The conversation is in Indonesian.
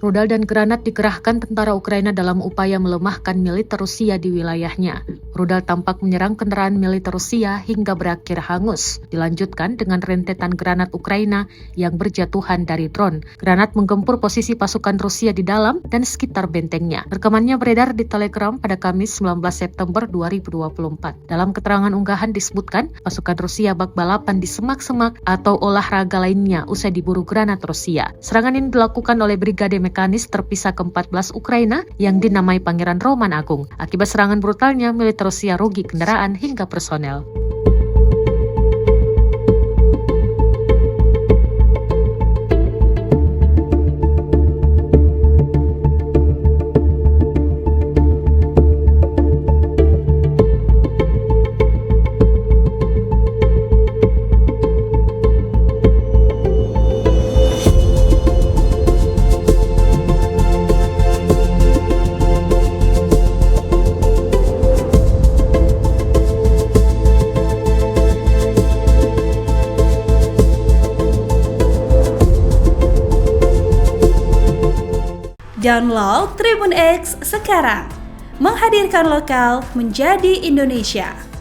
Rudal dan granat dikerahkan tentara Ukraina dalam upaya melemahkan militer Rusia di wilayahnya. Rudal tampak menyerang kendaraan militer Rusia hingga berakhir hangus. Dilanjutkan dengan rentetan granat Ukraina yang berjatuhan dari drone. Granat menggempur posisi pasukan Rusia di dalam dan sekitar bentengnya. Rekamannya beredar di Telegram pada Kamis 19 September 2024. Dalam keterangan unggahan disebutkan, pasukan Rusia bak balapan di semak-semak atau olahraga lainnya usai diburu granat Rusia. Serangan ini dilakukan oleh Brigade Mekanis terpisah ke-14 Ukraina yang dinamai Pangeran Roman Agung. Akibat serangan brutalnya, militer Rusia rugi kendaraan hingga personel. Download Tribun X sekarang, menghadirkan lokal menjadi Indonesia.